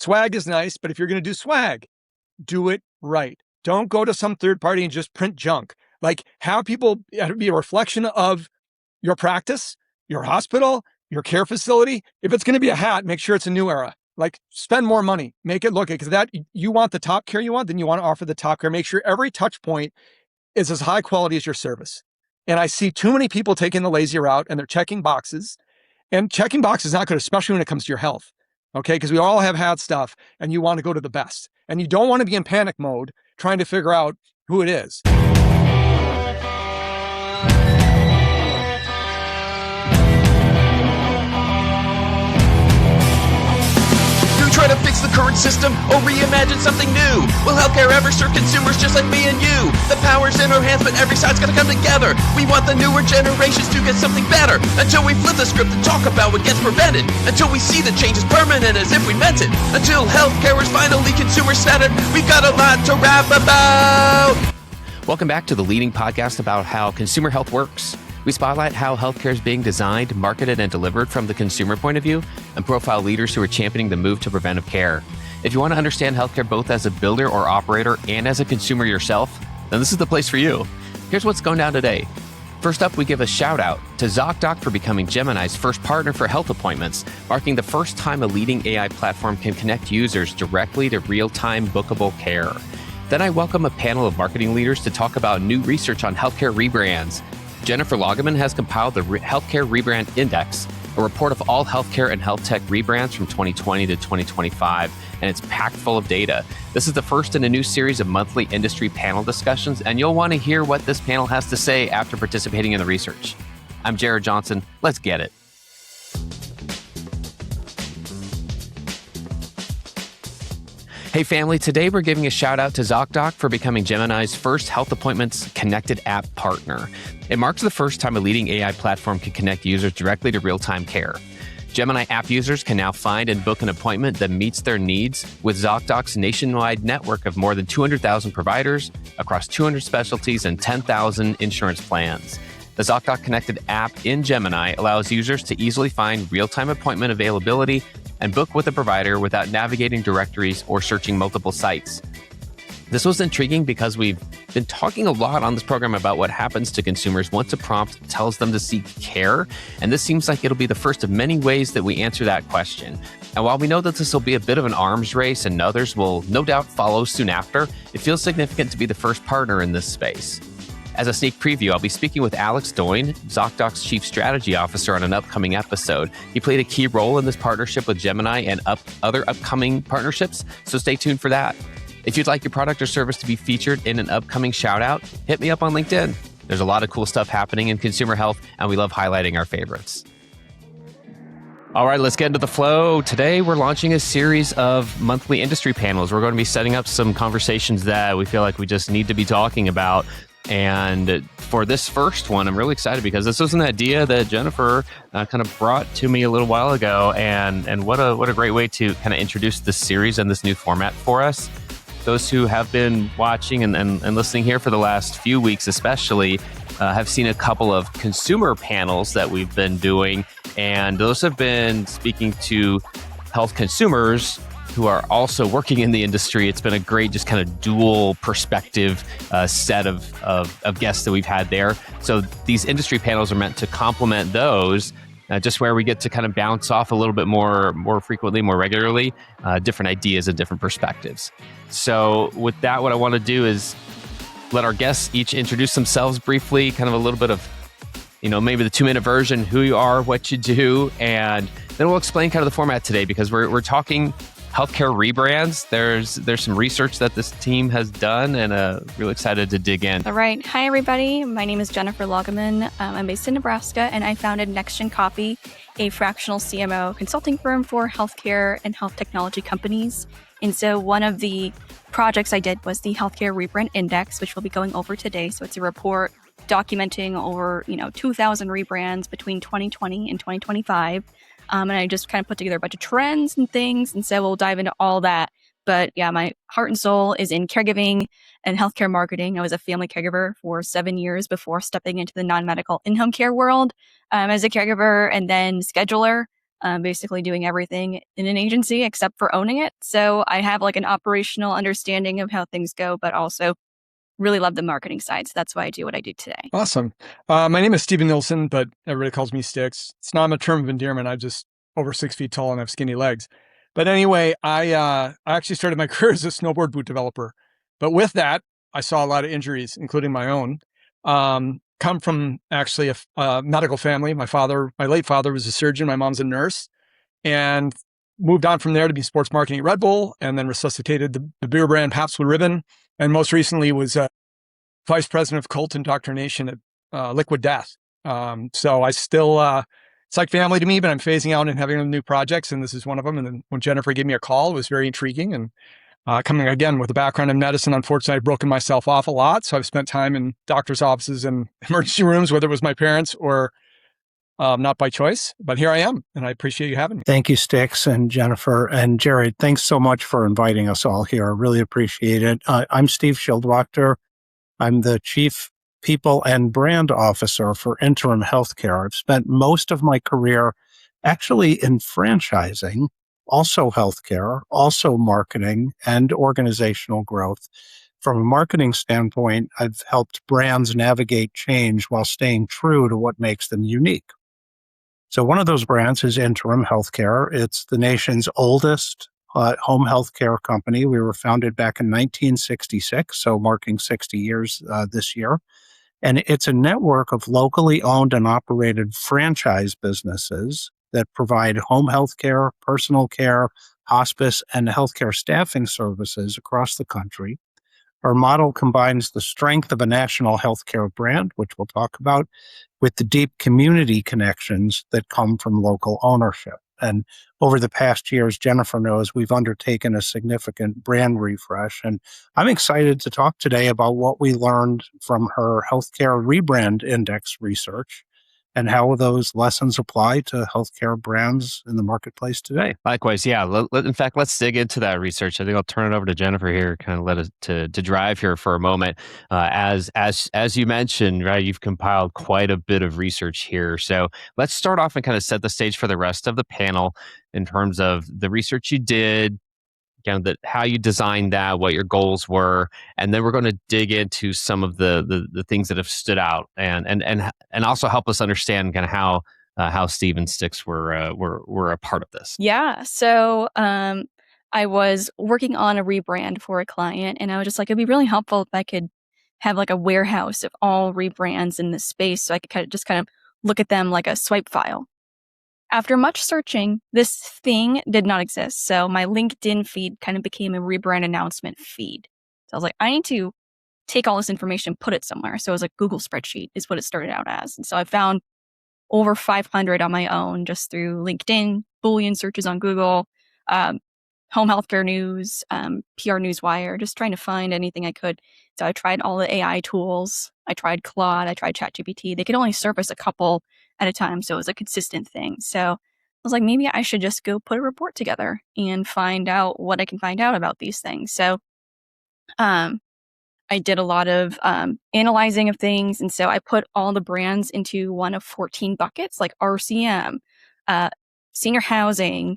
Swag is nice, but if you're going to do swag, do it right. Don't go to some third party and just print junk. Like, have people be a reflection of your practice, your hospital, your care facility. If it's going to be a hat, make sure it's a New Era. Like, spend more money, make it look good, because that you want the top care you want, then you want to offer the top care. Make sure every touch point is as high quality as your service. And I see too many people taking the lazy route and they're checking boxes. And checking boxes is not good, especially when it comes to your health. Okay, because we all have had stuff and you want to go to the best. And you don't want to be in panic mode trying to figure out who it is. Try to fix the current system or reimagine something new. Will healthcare ever serve consumers just like me and you? The power's in our hands, but every side's gotta come together. We want the newer generations to get something better. Until we flip the script and talk about what gets prevented. Until we see the changes permanent as if we meant it. Until healthcare is finally consumer-centered. We've got a lot to rap about. Welcome back to the leading podcast about how consumer health works. We spotlight how healthcare is being designed, marketed, and delivered from the consumer point of view, and profile leaders who are championing the move to preventive care. If you want to understand healthcare both as a builder or operator and as a consumer yourself, then this is the place for you. Here's what's going down today. First up, we give a shout out to Zocdoc for becoming Gemini's first partner for health appointments, marking the first time a leading AI platform can connect users directly to real-time bookable care. Then I welcome a panel of marketing leaders to talk about new research on healthcare rebrands. Jennifer Lagemann has compiled the Healthcare Rebrand Index, a report of all healthcare and health tech rebrands from 2020 to 2025, and it's packed full of data. This is the first in a new series of monthly industry panel discussions, and you'll want to hear what this panel has to say after participating in the research. I'm Jared Johnson. Let's get it. Hey family, today we're giving a shout out to Zocdoc for becoming Gemini's first health appointments connected app partner. It marks the first time a leading AI platform can connect users directly to real-time care. Gemini app users can now find and book an appointment that meets their needs with Zocdoc's nationwide network of more than 200,000 providers across 200 specialties and 10,000 insurance plans. The Zocdoc connected app in Gemini allows users to easily find real-time appointment availability and book with a provider without navigating directories or searching multiple sites. This was intriguing because we've been talking a lot on this program about what happens to consumers once a prompt tells them to seek care, and this seems like it'll be the first of many ways that we answer that question. And while we know that this will be a bit of an arms race and others will no doubt follow soon after, it feels significant to be the first partner in this space. As a sneak preview, I'll be speaking with Alex Doyne, Zocdoc's Chief Strategy Officer, on an upcoming episode. He played a key role in this partnership with Gemini and other upcoming partnerships, so stay tuned for that. If you'd like your product or service to be featured in an upcoming shout-out, hit me up on LinkedIn. There's a lot of cool stuff happening in consumer health, and we love highlighting our favorites. All right, let's get into the flow. Today, we're launching a series of monthly industry panels. We're going to be setting up some conversations that we feel like we just need to be talking about. And for this first one, I'm really excited because this was an idea that Jennifer kind of brought to me a little while ago. And what a great way to kind of introduce this series and this new format for us. Those who have been watching and listening here for the last few weeks especially have seen a couple of consumer panels that we've been doing. And those have been speaking to health consumers who are also working in the industry. It's been a great, just kind of dual perspective set of guests that we've had there. So these industry panels are meant to complement those, just where we get to kind of bounce off a little bit more frequently, more regularly, different ideas and different perspectives. So with that, what I want to do is let our guests each introduce themselves briefly, kind of a little bit of, maybe the 2-minute version, who you are, what you do, and then we'll explain kind of the format today because we're talking healthcare rebrands. There's some research that this team has done, and really excited to dig in. All right. Hi, everybody. My name is Jennifer Lagemann. I'm based in Nebraska, and I founded NextJenn Copy, a fractional CMO consulting firm for healthcare and health technology companies. And so one of the projects I did was the Healthcare Rebrand Index, which we'll be going over today. So it's a report documenting over 2,000 rebrands between 2020 and 2025. And I just kind of put together a bunch of trends and things. And so we'll dive into all that. But yeah, my heart and soul is in caregiving and healthcare marketing. I was a family caregiver for 7 years before stepping into the non-medical in-home care world as a caregiver and then scheduler basically doing everything in an agency except for owning it. So I have like an operational understanding of how things go, but also really love the marketing side. So that's why I do what I do today. Awesome. My name is Steve Nilsen, but everybody calls me Stix. It's not a term of endearment. I'm just over 6 feet tall and have skinny legs. But anyway, I actually started my career as a snowboard boot developer. But with that, I saw a lot of injuries, including my own. Come from actually a medical family. My late father was a surgeon. My mom's a nurse, and moved on from there to be sports marketing at Red Bull, and then resuscitated the beer brand Pabst Blue Ribbon, and most recently was vice president of Cult Indoctrination at Liquid Death. So I still, it's like family to me, but I'm phasing out and having new projects, and this is one of them. And then when Jennifer gave me a call, it was very intriguing. And coming again with a background in medicine, unfortunately, I've broken myself off a lot. So I've spent time in doctor's offices and emergency rooms, whether it was my parents or not by choice. But here I am, and I appreciate you having me. Thank you, Stix and Jennifer and Jared. Thanks so much for inviting us all here. I really appreciate it. I'm Steve Schildwachter. I'm the Chief People and Brand Officer for Interim HealthCare. I've spent most of my career actually in franchising, also healthcare, also marketing and organizational growth. From a marketing standpoint, I've helped brands navigate change while staying true to what makes them unique. So one of those brands is Interim HealthCare. It's the nation's oldest home healthcare company. We were founded back in 1966, so marking 60 years this year. And it's a network of locally owned and operated franchise businesses that provide home healthcare, personal care, hospice, and healthcare staffing services across the country. Our model combines the strength of a national healthcare brand, which we'll talk about, with the deep community connections that come from local ownership. And over the past years, Jennifer knows we've undertaken a significant brand refresh. And I'm excited to talk today about what we learned from her healthcare rebrand index research and how those lessons apply to healthcare brands in the marketplace today. Likewise, yeah. In fact, let's dig into that research. I think I'll turn it over to Jennifer here, kind of let us to drive here for a moment. As you mentioned, right, you've compiled quite a bit of research here. So let's start off and kind of set the stage for the rest of the panel in terms of the research you did, kind of how you designed that, what your goals were, and then we're going to dig into some of the things that have stood out, and also help us understand kind of how Steve and Stix were a part of this. Yeah. So I was working on a rebrand for a client, and I was just like, it'd be really helpful if I could have like a warehouse of all rebrands in this space, so I could kind of look at them like a swipe file. After much searching, this thing did not exist. So my LinkedIn feed kind of became a rebrand announcement feed. So I was like, I need to take all this information, put it somewhere. So it was like Google spreadsheet is what it started out as. And so I found over 500 on my own just through LinkedIn, Boolean searches on Google, home healthcare news, PR Newswire, just trying to find anything I could. So I tried all the AI tools. I tried Claude. I tried ChatGPT. They could only surface a couple at a time, so it was a consistent thing. So I was like, maybe I should just go put a report together and find out what I can find out about these things. So I did a lot of analyzing of things. And so I put all the brands into one of 14 buckets, like RCM, senior housing,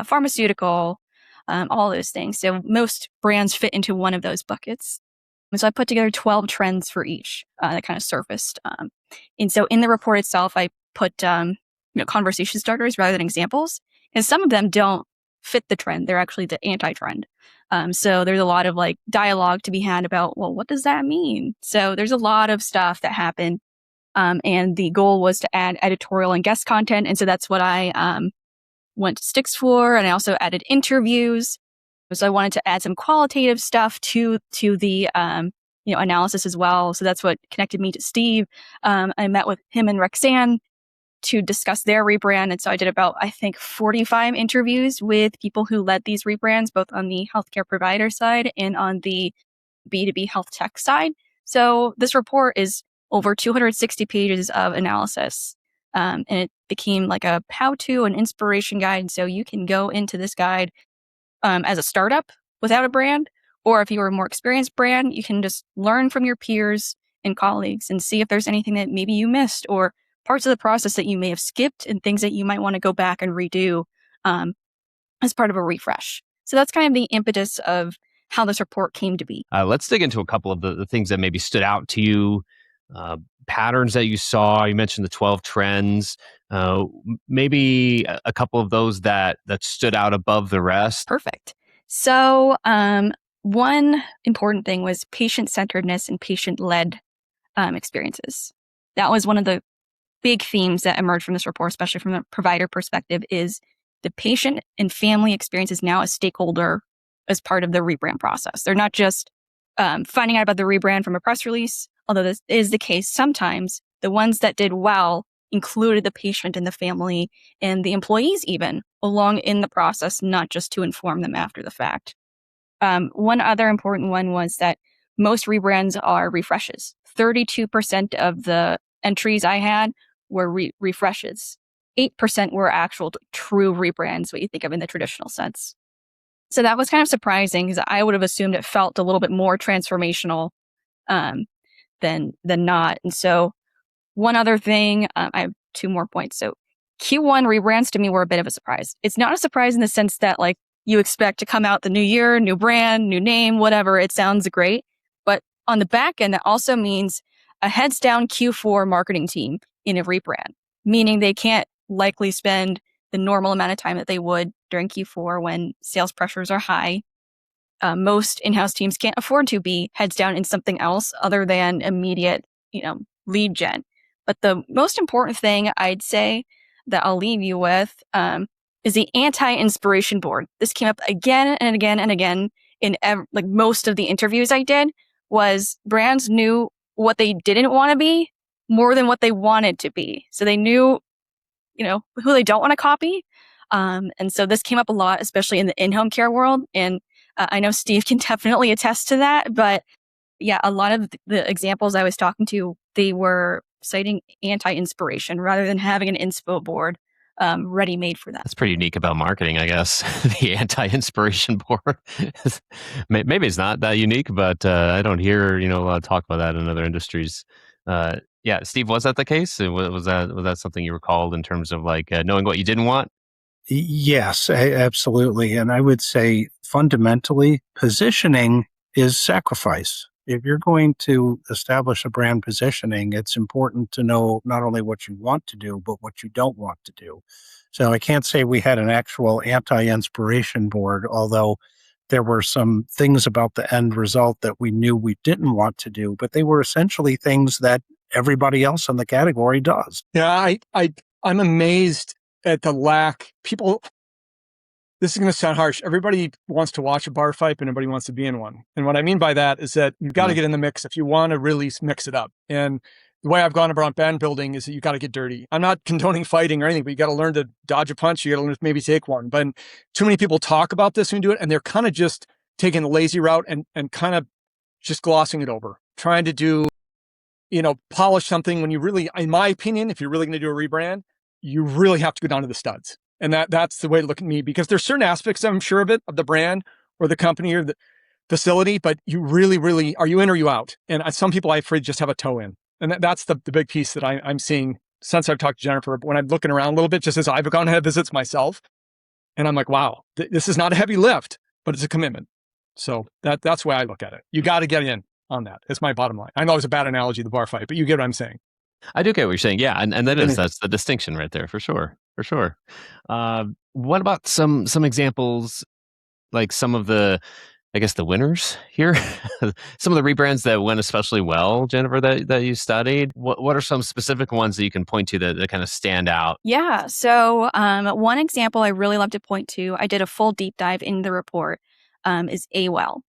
pharmaceutical, all those things. So most brands fit into one of those buckets. And so I put together 12 trends for each that kind of surfaced. And so in the report itself, I put conversation starters rather than examples. And some of them don't fit the trend. They're actually the anti-trend. So there's a lot of like dialogue to be had about, well, what does that mean? So there's a lot of stuff that happened. And the goal was to add editorial and guest content. And so that's what I went to Stix for. And I also added interviews. So I wanted to add some qualitative stuff to the analysis as well. So that's what connected me to Steve. I met with him and Roxanne to discuss their rebrand. And so I did about, I think, 45 interviews with people who led these rebrands, both on the healthcare provider side and on the B2B health tech side. So this report is over 260 pages of analysis. And it became like a how-to and inspiration guide. So you can go into this guide as a startup without a brand, or if you're a more experienced brand, you can just learn from your peers and colleagues and see if there's anything that maybe you missed or parts of the process that you may have skipped and things that you might want to go back and redo as part of a refresh. So that's kind of the impetus of how this report came to be. Let's dig into a couple of the things that maybe stood out to you, patterns that you saw. You mentioned the 12 trends, maybe a couple of those that stood out above the rest. Perfect. So one important thing was patient-centeredness and patient-led experiences. That was one of the big themes that emerged from this report, especially from the provider perspective, is the patient and family experience is now a stakeholder as part of the rebrand process. They're not just finding out about the rebrand from a press release, although this is the case sometimes. The ones that did well included the patient and the family and the employees even along in the process, not just to inform them after the fact. One other important one was that most rebrands are refreshes. 32% of the entries I had were refreshes. 8% were actual true rebrands, what you think of in the traditional sense. So that was kind of surprising because I would have assumed it felt a little bit more transformational than not. And so one other thing, I have 2 more points. So Q1 rebrands to me were a bit of a surprise. It's not a surprise in the sense that like you expect to come out the new year, new brand, new name, whatever. It sounds great. But on the back end, that also means a heads down Q4 marketing team in a rebrand, meaning they can't likely spend the normal amount of time that they would during Q4 when sales pressures are high. Most in-house teams can't afford to be heads down in something else other than immediate, lead gen. But the most important thing I'd say that I'll leave you with is the anti-inspiration board. This came up again and again and again in most of the interviews I did. Was brands knew what they didn't want to be more than what they wanted to be. So they knew, who they don't want to copy. And so this came up a lot, especially in the in-home care world. And I know Steve can definitely attest to that. But yeah, a lot of the examples I was talking to, they were citing anti-inspiration rather than having an inspo board ready-made for that. That's pretty unique about marketing, I guess. The anti-inspiration board. Maybe it's not that unique, but I don't hear a lot of talk about that in other industries. Yeah, Steve, was that the case? Was that something you recalled in terms of like knowing what you didn't want? Yes, absolutely. And I would say fundamentally, positioning is sacrifice. If you're going to establish a brand positioning, it's important to know not only what you want to do, but what you don't want to do. So I can't say we had an actual anti-inspiration board, although there were some things about the end result that we knew we didn't want to do, but they were essentially things that everybody else in the category does. Yeah, I'm amazed at the lack. People, this is going to sound harsh. Everybody wants to watch a bar fight, but nobody wants to be in one. And what I mean by that is that you've got to get in the mix if you want to really mix it up. And the way I've gone about brand building is that you got to get dirty. I'm not condoning fighting or anything, but you got to learn to dodge a punch. You got to learn to maybe take one. But too many people talk about this and do it, and they're kind of just taking the lazy route and kind of just glossing it over, trying to do, polish something when you really, in my opinion, if you're really going to do a rebrand, you really have to go down to the studs. And that's the way to look at me, because there's certain aspects, I'm sure of it, of the brand or the company or the facility, but you really, really, are you in or are you out? And some people I'm afraid just have a toe in. And that's the big piece that I'm seeing since I've talked to Jennifer, when I'm looking around a little bit, just as I've gone ahead visits myself. And I'm like, wow, this is not a heavy lift, but it's a commitment. So that's the way I look at it. You got to get in on that. It's my bottom line. I know it's a bad analogy, the bar fight, but you get what I'm saying. I do get what you're saying. Yeah. And that's the distinction right there for sure. What about some examples, like some of the, I guess, the winners here? Some of the rebrands that went especially well, Jennifer, that you studied. What are some specific ones that you can point to that kind of stand out? Yeah. So one example I really love to point to, I did a full deep dive in the report, is AWell.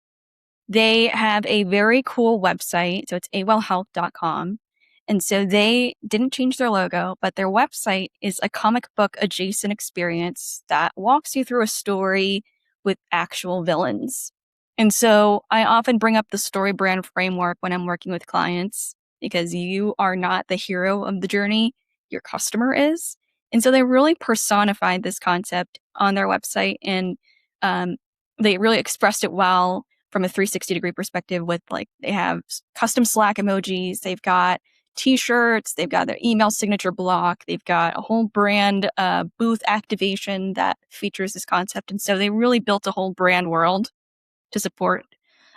They have a very cool website. So it's awellhealth.com. And so they didn't change their logo, but their website is a comic book adjacent experience that walks you through a story with actual villains. And so I often bring up the story brand framework when I'm working with clients, because you are not the hero of the journey, your customer is. And so they really personified this concept on their website, and they really expressed it well from a 360-degree perspective with, like, they have custom Slack emojis, they've got t-shirts, they've got their email signature block, they've got a whole brand booth activation that features this concept. And so they really built a whole brand world to support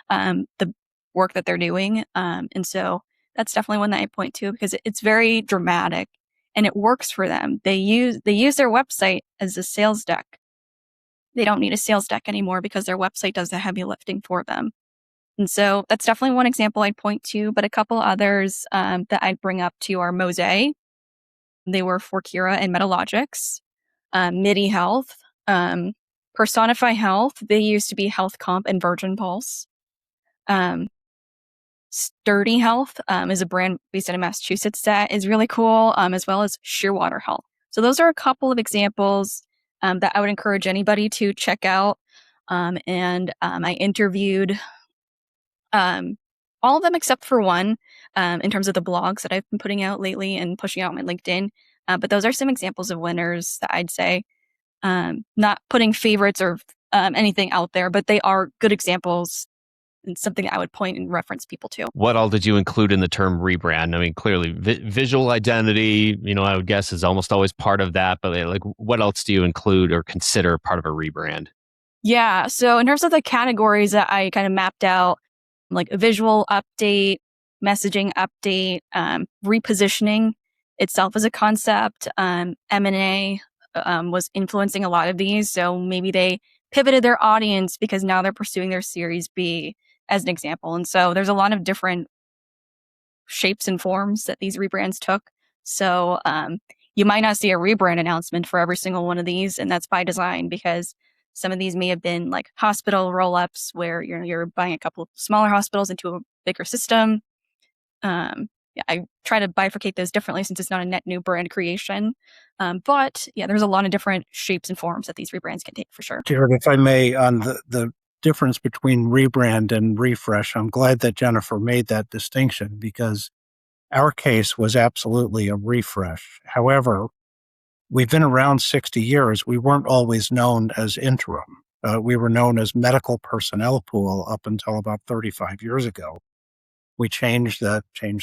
the work that they're doing. And so that's definitely one that I point to because it's very dramatic and it works for them. They use their website as a sales deck. They don't need a sales deck anymore because their website does the heavy lifting for them. And so that's definitely one example I'd point to, but a couple others that I'd bring up to are Mose. They were Forkira and Metalogix, MIDI Health, Personify Health. They used to be Health Comp and Virgin Pulse. Sturdy Health is a brand based out of Massachusetts that is really cool, as well as Shearwater Health. So those are a couple of examples that I would encourage anybody to check out. And I interviewed all of them except for one in terms of the blogs that I've been putting out lately and pushing out on my LinkedIn. But those are some examples of winners that I'd say, not putting favorites or anything out there, but they are good examples and something that I would point and reference people to. What all did you include in the term rebrand? I mean, clearly visual identity, I would guess is almost always part of that, but like what else do you include or consider part of a rebrand? Yeah. So in terms of the categories that I kind of mapped out, like a visual update, messaging update, repositioning itself as a concept, M&A was influencing a lot of these. So maybe they pivoted their audience because now they're pursuing their Series B as an example. And so there's a lot of different shapes and forms that these rebrands took. So you might not see a rebrand announcement for every single one of these, and that's by design because some of these may have been like hospital roll-ups where you're buying a couple of smaller hospitals into a bigger system. I try to bifurcate those differently since it's not a net new brand creation. But yeah, there's a lot of different shapes and forms that these rebrands can take for sure. Jared, if I may, on the difference between rebrand and refresh, I'm glad that Jennifer made that distinction because our case was absolutely a refresh. However, we've been around 60 years. We weren't always known as Interim. We were known as Medical Personnel Pool up until about 35 years ago. We changed the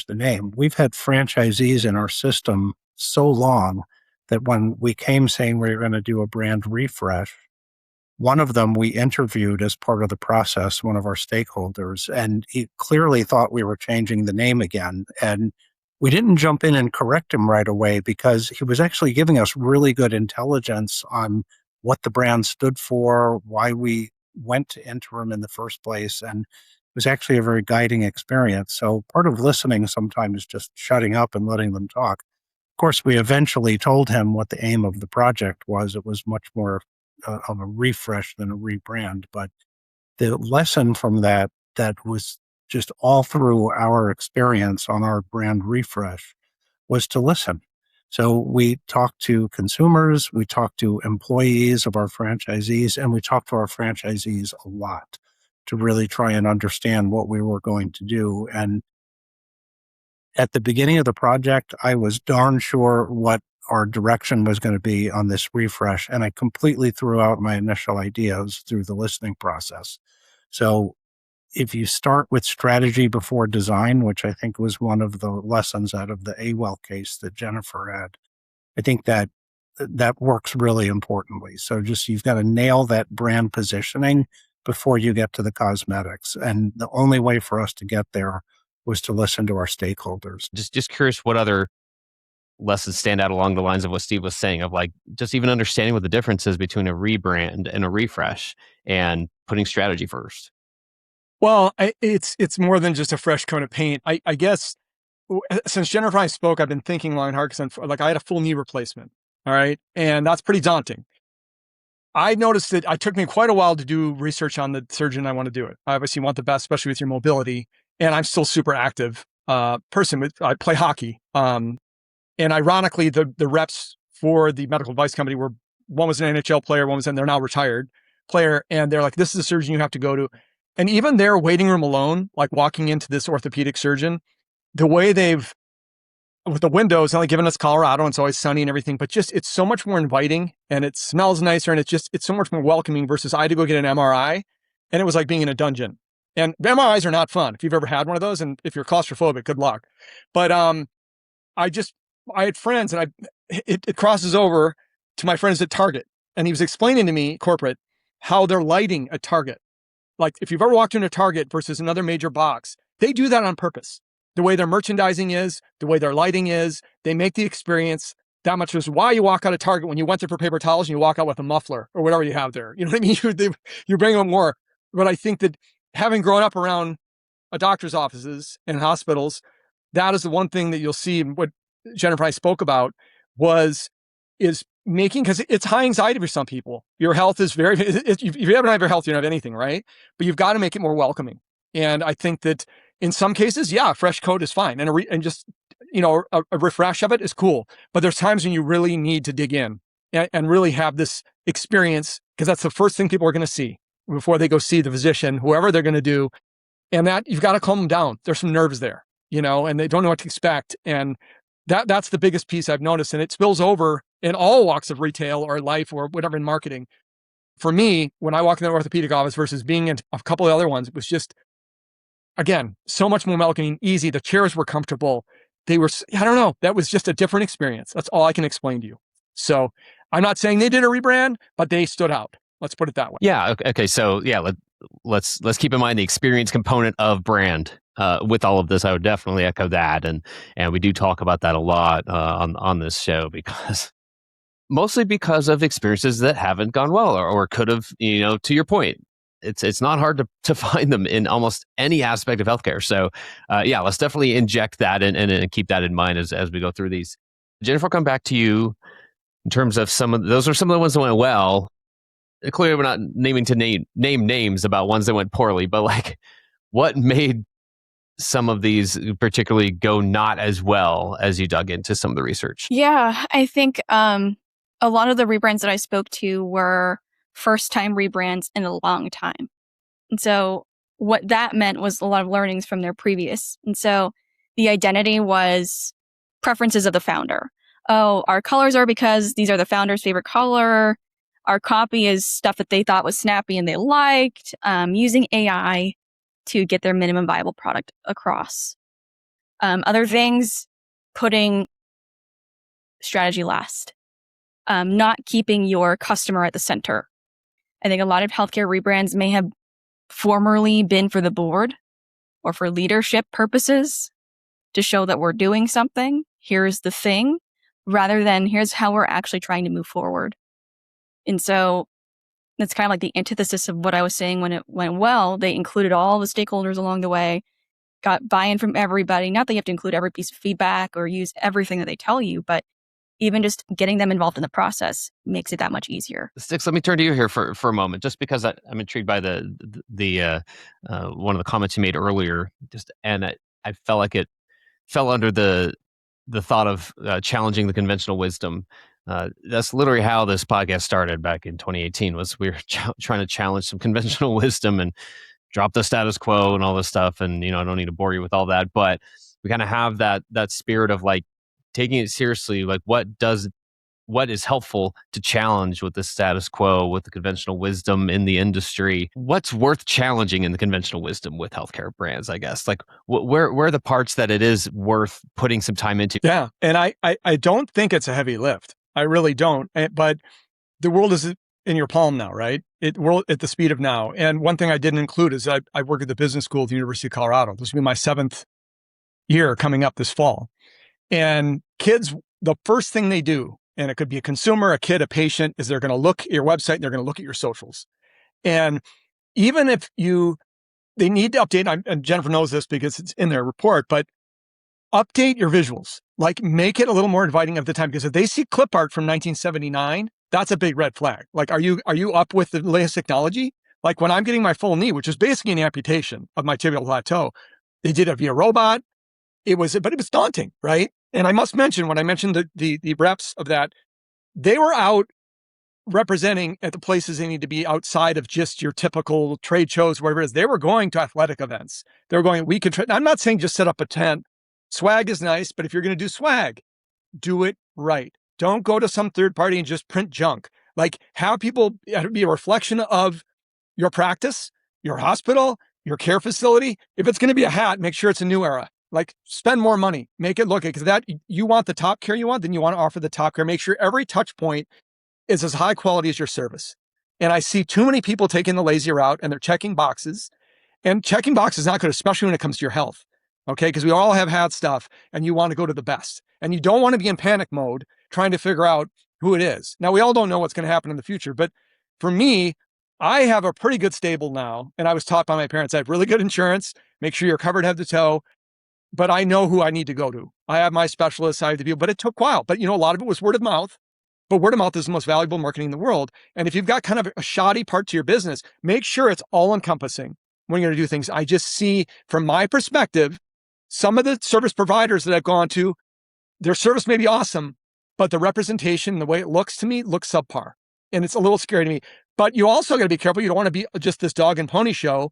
name. We've had franchisees in our system so long that when we came saying we were going to do a brand refresh, one of them we interviewed as part of the process, one of our stakeholders, and he clearly thought we were changing the name again. And we didn't jump in and correct him right away because he was actually giving us really good intelligence on what the brand stood for, why we went to Interim in the first place, and it was actually a very guiding experience. So part of listening sometimes is just shutting up and letting them talk. Of course, we eventually told him what the aim of the project was. It was much more of a refresh than a rebrand. But the lesson from that was just all through our experience on our brand refresh was to listen. So we talked to consumers, we talked to employees of our franchisees, and we talked to our franchisees a lot to really try and understand what we were going to do. And at the beginning of the project, I was darn sure what our direction was going to be on this refresh, and I completely threw out my initial ideas through the listening process. So if you start with strategy before design, which I think was one of the lessons out of the AWell case that Jennifer had, I think that works really importantly. So just you've got to nail that brand positioning before you get to the cosmetics. And the only way for us to get there was to listen to our stakeholders. Just curious what other lessons stand out along the lines of what Steve was saying of like just even understanding what the difference is between a rebrand and a refresh and putting strategy first. Well, it's more than just a fresh coat of paint. I guess since Jennifer and I spoke, I've been thinking long and hard because I had a full knee replacement. All right. And that's pretty daunting. I noticed that it took me quite a while to do research on the surgeon I want to do it. I obviously want the best, especially with your mobility. And I'm still super active person. I play hockey. And ironically, the reps for the medical device company one was an NHL player, they're now retired player. And they're like, this is a surgeon you have to go to. And even their waiting room alone, like walking into this orthopedic surgeon, the way with the windows, only given us Colorado, and it's always sunny and everything, but just, it's so much more inviting and it smells nicer and it's so much more welcoming versus I had to go get an MRI and it was like being in a dungeon. And MRIs are not fun if you've ever had one of those. And if you're claustrophobic, good luck. But I had friends, and it crosses over to my friends at Target. And he was explaining to me, corporate, how they're lighting at Target. Like if you've ever walked into Target versus another major box, they do that on purpose. The way their merchandising is, the way their lighting is, they make the experience that much. Is why you walk out of Target when you went there for paper towels and you walk out with a muffler or whatever you have there. You know what I mean? You bring them more. But I think that having grown up around a doctor's offices and hospitals, that is the one thing that you'll see. What Jennifer and I spoke about is making, because it's high anxiety for some people. Your health is if you haven't had your health, you don't have anything, right? But you've got to make it more welcoming. And I think that in some cases, yeah, a fresh coat is fine, and just a refresh of it is cool. But there's times when you really need to dig in and really have this experience, because that's the first thing people are going to see before they go see the physician, whoever they're going to do. And that you've got to calm them down. There's some nerves there, and they don't know what to expect. And that's the biggest piece I've noticed. And it spills over in all walks of retail or life or whatever in marketing. For me, when I walk in the orthopedic office versus being in a couple of other ones, it was just, again, so much more welcoming, easy. The chairs were comfortable. They were, I don't know, that was just a different experience. That's all I can explain to you. So I'm not saying they did a rebrand, but they stood out. Let's put it that way. Yeah. Okay. So yeah, let's keep in mind the experience component of brand. With all of this, I would definitely echo that, and we do talk about that a lot on this show, mostly because of experiences that haven't gone well or could have. To your point, it's not hard to find them in almost any aspect of healthcare. So yeah, let's definitely inject that and keep that in mind as we go through these. Jennifer, I'll come back to you in terms of those are some of the ones that went well. Clearly, we're not naming to name names about ones that went poorly, but like, what made some of these particularly go not as well as you dug into some of the research? Yeah, I think a lot of the rebrands that I spoke to were first-time rebrands in a long time. And so what that meant was a lot of learnings from their previous. And so the identity was preferences of the founder. Oh, our colors are because these are the founder's favorite color. Our copy is stuff that they thought was snappy and they liked. Using AI to get their minimum viable product across. Other things, putting strategy last, not keeping your customer at the center. I think a lot of healthcare rebrands may have formerly been for the board or for leadership purposes to show that we're doing something. Here's the thing, rather than here's how we're actually trying to move forward. And so that's kind of like the antithesis of what I was saying when it went well. They included all the stakeholders along the way, got buy-in from everybody. Not that you have to include every piece of feedback or use everything that they tell you, but even just getting them involved in the process makes it that much easier. Stix, let me turn to you here for a moment, just because I'm intrigued by the one of the comments you made earlier, and I felt like it fell under the thought of challenging the conventional wisdom. That's literally how this podcast started back in 2018. Was we were trying to challenge some conventional wisdom and drop the status quo and all this stuff. And I don't need to bore you with all that, but we kind of have that spirit of like taking it seriously. Like what is helpful to challenge with the status quo, with the conventional wisdom in the industry? What's worth challenging in the conventional wisdom with healthcare brands, I guess? Like where are the parts that it is worth putting some time into? Yeah. And I don't think it's a heavy lift. I really don't. But the world is in your palm now, right? We're at the speed of now. And one thing I didn't include is I work at the business school at the University of Colorado. This will be my 7th year coming up this fall. And kids, the first thing they do, and it could be a consumer, a kid, a patient, is they're going to look at your website and they're going to look at your socials. And even if they need to update, and Jennifer knows this because it's in their report, but update your visuals. Like make it a little more inviting of the time, because if they see clip art from 1979, that's a big red flag. Like, are you up with the latest technology? Like when I'm getting my full knee, which is basically an amputation of my tibial plateau, they did it via robot. But it was daunting, right? And I must mention, when I mentioned the reps of that, they were out representing at the places they need to be outside of just your typical trade shows, whatever it is. They were going to athletic events. They were going, I'm not saying just set up a tent. Swag is nice, but if you're going to do swag, do it right. Don't go to some third party and just print junk. Like, have people be a reflection of your practice, your hospital, your care facility. If it's going to be a hat, make sure it's a New Era. Like spend more money, make it look, because that you want the top care you want, then you want to offer the top care. Make sure every touch point is as high quality as your service. And I see too many people taking the lazy route and they're checking boxes. And checking boxes is not good, especially when it comes to your health. Okay. Because we all have had stuff and you want to go to the best. And you don't want to be in panic mode trying to figure out who it is. Now, we all don't know what's going to happen in the future. But for me, I have a pretty good stable now. And I was taught by my parents, I have really good insurance. Make sure you're covered head to toe. But I know who I need to go to. I have my specialists, I have the people, but it took a while. But a lot of it was word of mouth. But word of mouth is the most valuable marketing in the world. And if you've got kind of a shoddy part to your business, make sure it's all encompassing when you're going to do things. I just see, from my perspective, some of the service providers that I've gone to, their service may be awesome, but the representation, the way it looks to me, looks subpar. And it's a little scary to me. But you also got to be careful. You don't want to be just this dog and pony show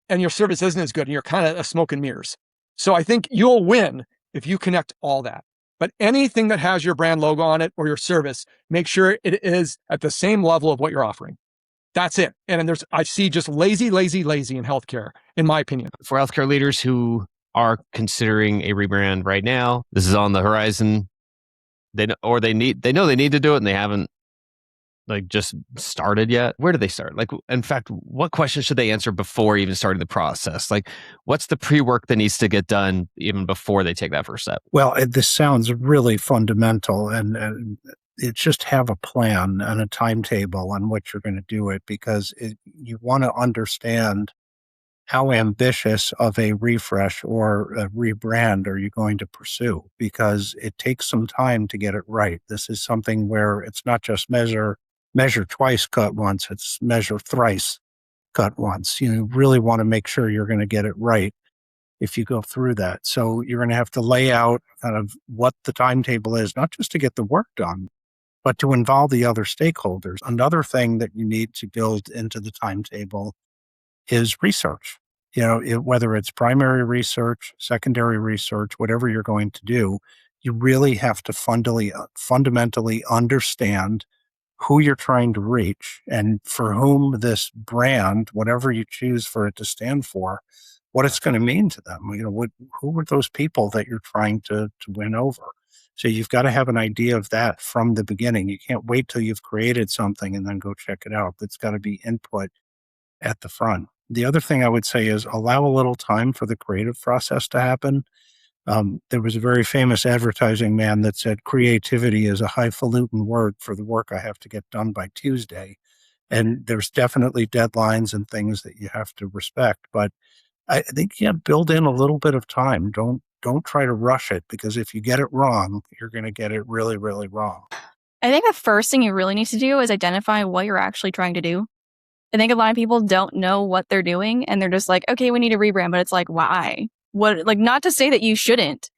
and your service isn't as good and you're kind of a smoke and mirrors. So I think you'll win if you connect all that. But anything that has your brand logo on it or your service, make sure it is at the same level of what you're offering. That's it. And then I see just lazy in healthcare, in my opinion. For healthcare leaders who are considering a rebrand right now, this is on the horizon. They know they need to do it and they haven't just started yet. Where do they start? In fact, what questions should they answer before even starting the process? What's the pre-work that needs to get done even before they take that first step? Well, this sounds really fundamental, and it's just have a plan and a timetable on what you're going to do it, because you want to understand how ambitious of a refresh or a rebrand are you going to pursue, because it takes some time to get it right. This is something where it's not just measure twice, cut once. It's measure thrice, cut once. You really want to make sure you're going to get it right if you go through that. So you're going to have to lay out kind of what the timetable is, not just to get the work done, but to involve the other stakeholders. Another thing that you need to build into the timetable is research. Whether it's primary research, secondary research, whatever you're going to do, you really have to fundamentally understand who you're trying to reach and for whom this brand, whatever you choose for it to stand for, what it's going to mean to them. Who are those people that you're trying to win over? So you've got to have an idea of that from the beginning. You can't wait till you've created something and then go check it out. It's got to be input at the front. The other thing I would say is allow a little time for the creative process to happen. There was a very famous advertising man that said, creativity is a highfalutin word for the work I have to get done by Tuesday. And there's definitely deadlines and things that you have to respect. But I think build in a little bit of time. Don't try to rush it, because if you get it wrong, you're going to get it really, really wrong. I think the first thing you really need to do is identify what you're actually trying to do. I think a lot of people don't know what they're doing and they're just like, okay, we need a rebrand, but it's like, why? Not to say that you shouldn't,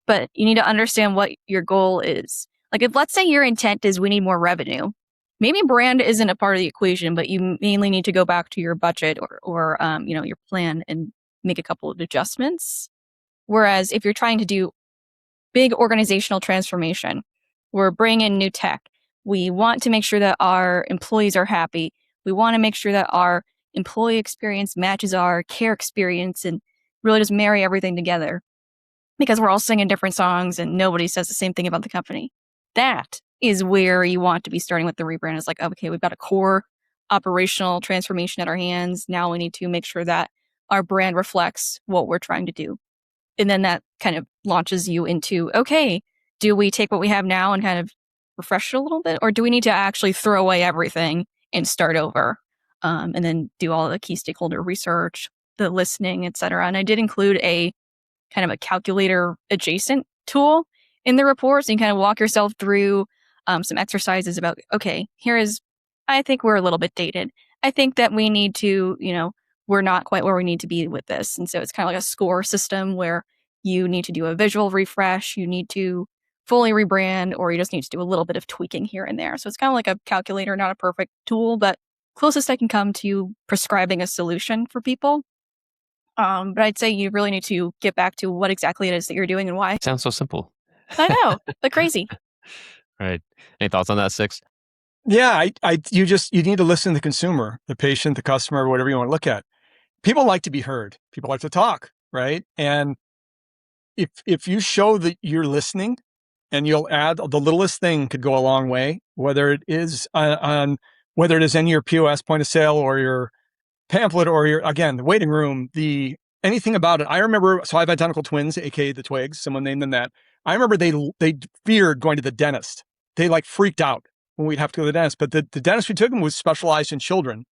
but you need to understand what your goal is. If let's say your intent is we need more revenue, maybe brand isn't a part of the equation, but you mainly need to go back to your budget or your plan and make a couple of adjustments. Whereas if you're trying to do big organizational transformation, we're bringing in new tech. We want to make sure that our employees are happy. We want to make sure that our employee experience matches our care experience and really just marry everything together, because we're all singing different songs and nobody says the same thing about the company. That is where you want to be starting with the rebrand. It's like, okay, we've got a core operational transformation at our hands. Now we need to make sure that our brand reflects what we're trying to do. And then that kind of launches you into, okay, do we take what we have now and kind of refresh it a little bit? Or do we need to actually throw away everything and start over? And then do all the key stakeholder research, the listening, et cetera. And I did include a kind of a calculator adjacent tool in the report. So you can kind of walk yourself through some exercises about, okay, I think we're a little bit dated. I think that we need to, we're not quite where we need to be with this. And so it's kind of like a score system where you need to do a visual refresh, you need to fully rebrand, or you just need to do a little bit of tweaking here and there. So it's kind of like a calculator, not a perfect tool, but closest I can come to prescribing a solution for people. But I'd say you really need to get back to what exactly it is that you're doing and why. Sounds so simple. I know, but crazy. Right. Any thoughts on that, Stix? Yeah, you need to listen to the consumer, the patient, the customer, whatever you want to look at. People like to be heard. People like to talk, right? And if you show that you're listening, and you'll add the littlest thing could go a long way, whether it is whether it is in your POS point of sale or your pamphlet or the waiting room, anything about it. I remember, so I have identical twins, aka the Twigs. Someone named them that. I remember they feared going to the dentist. They like freaked out when we'd have to go to the dentist. But the dentist we took them was specialized in children,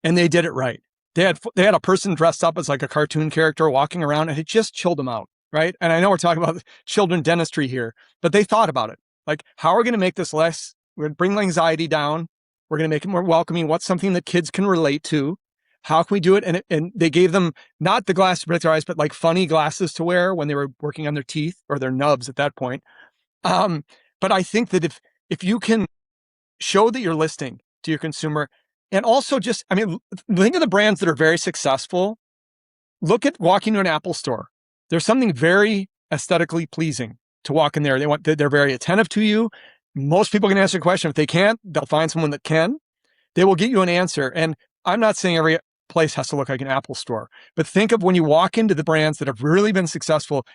and they did it right. They had a person dressed up as like a cartoon character walking around, and it just chilled them out, right? And I know we're talking about children dentistry here, but they thought about it. Like, how are we going to make this less? We're going to bring anxiety down. We're going to make it more welcoming. What's something that kids can relate to? How can we do it? And they gave them not the glasses to protect their eyes, but like funny glasses to wear when they were working on their teeth or their nubs at that point. But I think that if you can show that you're listening to your consumer, and also just, think of the brands that are very successful. Look at walking to an Apple store. There's something very aesthetically pleasing to walk in there. They're very attentive to you. Most people can answer a question. If they can't, they'll find someone that can. They will get you an answer. And I'm not saying every place has to look like an Apple store, but think of when you walk into the brands that have really been successful,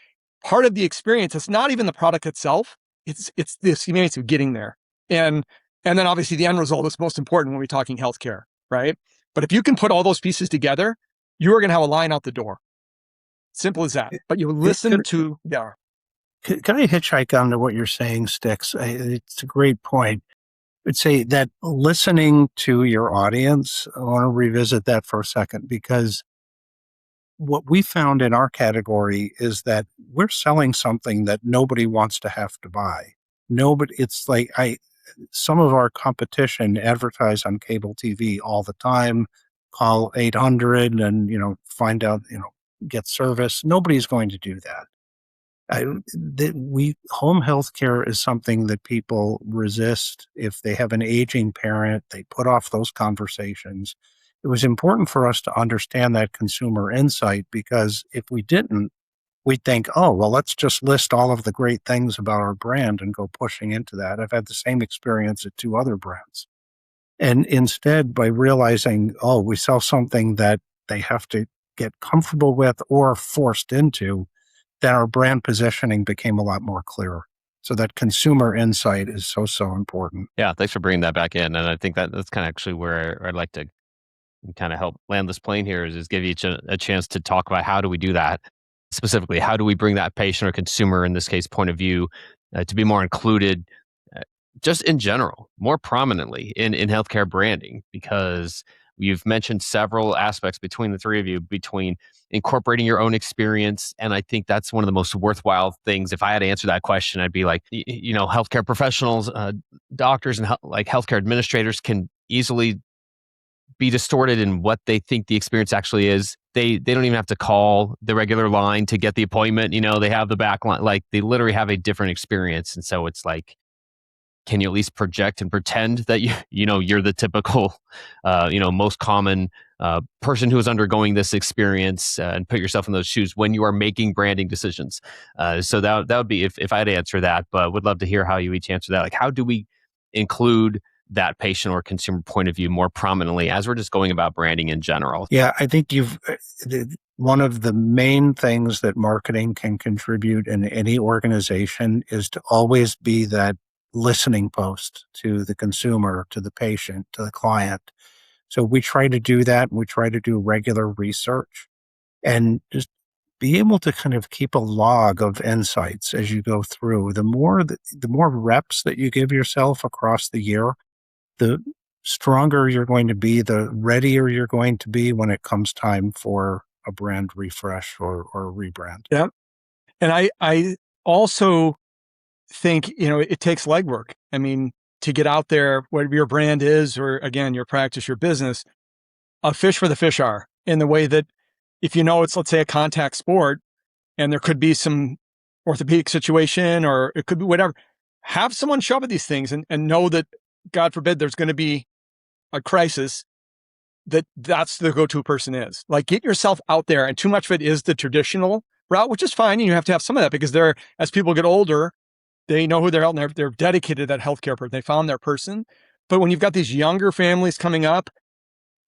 part of the experience, it's not even the product itself. It's the experience of getting there. And then obviously the end result is most important when we're talking healthcare, right? But if you can put all those pieces together, you are going to have a line out the door. Simple as that. But you listen to, yeah. Can I hitchhike onto what you're saying, Stix? It's a great point. I'd say that listening to your audience, I want to revisit that for a second, because what we found in our category is that we're selling something that nobody wants to have to buy. It's like some of our competition advertise on cable TV all the time, call 800 and, find out, get service. Nobody's going to do that. Home health care is something that people resist. If they have an aging parent, they put off those conversations. It was important for us to understand that consumer insight, because if we didn't, we'd think, oh, well, let's just list all of the great things about our brand and go pushing into that. I've had the same experience at 2 other brands. And instead, by realizing, oh, we sell something that they have to get comfortable with or forced into, then our brand positioning became a lot more clear. So that consumer insight is so important. Yeah, thanks for bringing that back in. And I think that's kind of actually where I'd like to kind of help land this plane here is give each a chance to talk about how do we do that. Specifically, how do we bring that patient or consumer, in this case, point of view, to be more included, just in general, more prominently in healthcare branding? Because you've mentioned several aspects between the three of you, between incorporating your own experience. And I think that's one of the most worthwhile things. If I had to answer that question, I'd be like, healthcare professionals, doctors, and healthcare administrators can easily be distorted in what they think the experience actually is. They don't even have to call the regular line to get the appointment. They have the back line. Like, they literally have a different experience. And so it's like, can you at least project and pretend that you're the typical, most common person who is undergoing this experience, and put yourself in those shoes when you are making branding decisions. So that would be if I had to answer that, but would love to hear how you each answer that. Like, how do we include that patient or consumer point of view more prominently as we're just going about branding in general? Yeah, I think one of the main things that marketing can contribute in any organization is to always be that listening post to the consumer, to the patient, to the client. So we try to do that. We try to do regular research and just be able to kind of keep a log of insights as you go through. The more reps that you give yourself across the year, the stronger you're going to be, the readier you're going to be when it comes time for a brand refresh or rebrand. Yeah. And I also think, it takes legwork. To get out there, whatever your brand is, or again, your practice, your business, a fish where the fish are, in the way that if it's, let's say, a contact sport, and there could be some orthopedic situation, or it could be whatever, have someone show up at these things and know that, God forbid, there's going to be a crisis, that's the go-to person is. Like, get yourself out there. And too much of it is the traditional route, which is fine. You have to have some of that, because as people get older, they know who they're out, and they're dedicated to that healthcare person. They found their person. But when you've got these younger families coming up,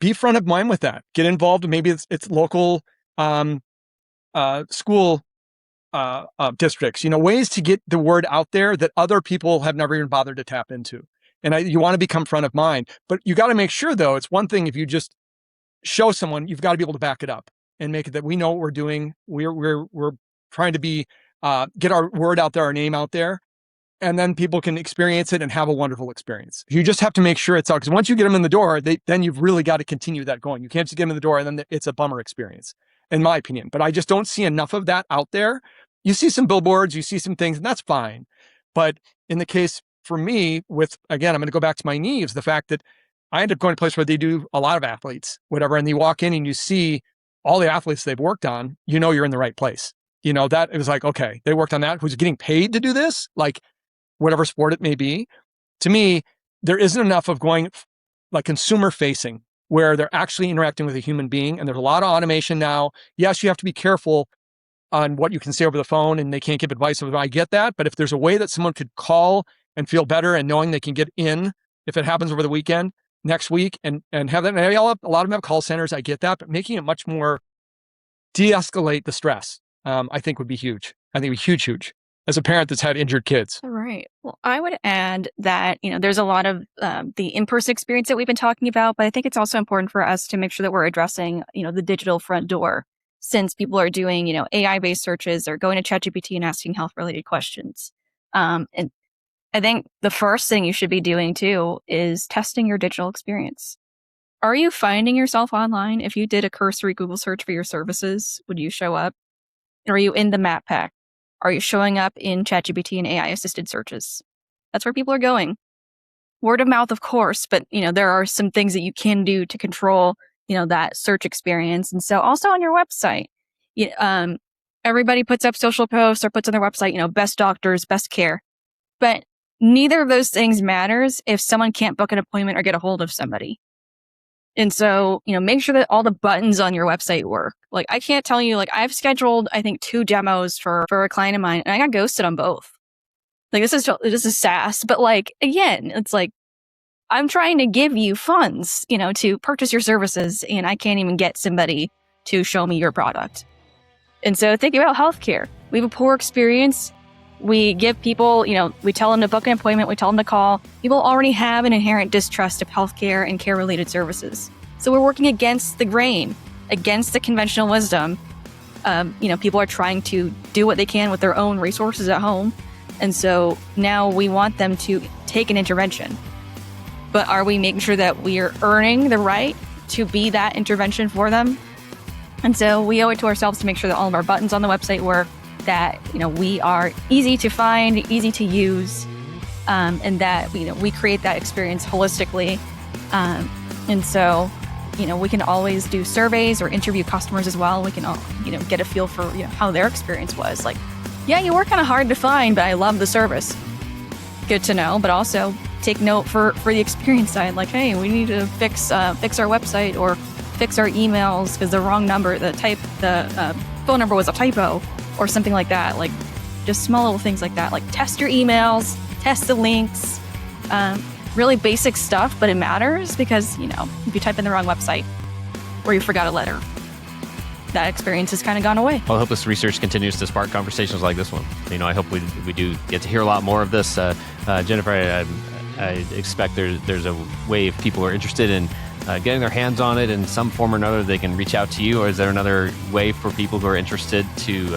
be front of mind with that. Get involved. Maybe it's local school districts, ways to get the word out there that other people have never even bothered to tap into. And you want to become front of mind, but you got to make sure though, it's one thing if you just show someone, you've got to be able to back it up and make it that we know what we're doing. We're trying to be, get our word out there, our name out there, and then people can experience it and have a wonderful experience. You just have to make sure it's out, because once you get them in the door, then you've really got to continue that going. You can't just get them in the door and then it's a bummer experience, in my opinion. But I just don't see enough of that out there. You see some billboards, you see some things, and that's fine. But in the case for me, again, I'm going to go back to my knees, the fact that I end up going to a place where they do a lot of athletes, whatever, and you walk in and you see all the athletes they've worked on, you're in the right place. That it was like, okay, they worked on that. Who's getting paid to do this? Like whatever sport it may be. To me, there isn't enough of going like consumer facing where they're actually interacting with a human being. And there's a lot of automation now. Yes, you have to be careful on what you can say over the phone and they can't give advice. I get that. But if there's a way that someone could call and feel better and knowing they can get in, if it happens over the weekend, next week, and have that, a lot of them have call centers. I get that, but making it much more de-escalate the stress, I think would be huge. I think it would be huge. As a parent that's had injured kids. All right. Well, I would add that, there's a lot of the in-person experience that we've been talking about, but I think it's also important for us to make sure that we're addressing, the digital front door, since people are doing, AI-based searches or going to ChatGPT and asking health-related questions. And I think the first thing you should be doing too is testing your digital experience. Are you finding yourself online? If you did a cursory Google search for your services, would you show up? Are you in the map pack? Are you showing up in ChatGPT and AI-assisted searches? That's where people are going. Word of mouth, of course, but there are some things that you can do to control, that search experience. And so also on your website, everybody puts up social posts or puts on their website, best doctors, best care. But neither of those things matters if someone can't book an appointment or get a hold of somebody. And so, make sure that all the buttons on your website work. Like, I can't tell you, I've scheduled, I think 2 demos for a client of mine and I got ghosted on both. Like, this is SaaS, but again, it's like, I'm trying to give you funds, to purchase your services and I can't even get somebody to show me your product. And so think about healthcare. We have a poor experience. We give people, we tell them to book an appointment, we tell them to call. People already have an inherent distrust of healthcare and care-related services. So we're working against the grain, against the conventional wisdom. People are trying to do what they can with their own resources at home. And so now we want them to take an intervention. But are we making sure that we are earning the right to be that intervention for them? And so we owe it to ourselves to make sure that all of our buttons on the website work, that we are easy to find, easy to use, and that we create that experience holistically. And so we can always do surveys or interview customers as well. We can all get a feel for how their experience was. Like, yeah, you were kind of hard to find, but I love the service. Good to know, but also take note for the experience side. Like, hey, we need to fix our website or fix our emails because the wrong number, the phone number was a typo. Or something like that, like just small little things like that, like test your emails, test the links, really basic stuff, but it matters because, if you type in the wrong website or you forgot a letter, that experience has kind of gone away. Well, I hope this research continues to spark conversations like this one. I hope we do get to hear a lot more of this. Jennifer, I expect there's a way if people are interested in getting their hands on it in some form or another, they can reach out to you? Or is there another way for people who are interested to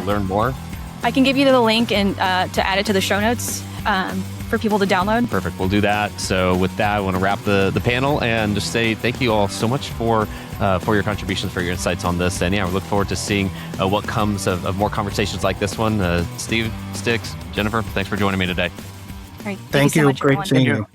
learn more? I can give you the link and to add it to the show notes for people to download. Perfect. We'll do that. So with that, I want to wrap the panel and just say thank you all so much for your contributions, for your insights on this. And we look forward to seeing what comes of more conversations like this one. Steve, Stix, Jennifer, thanks for joining me today. All right. Thank you. So much, Great everyone. seeing you.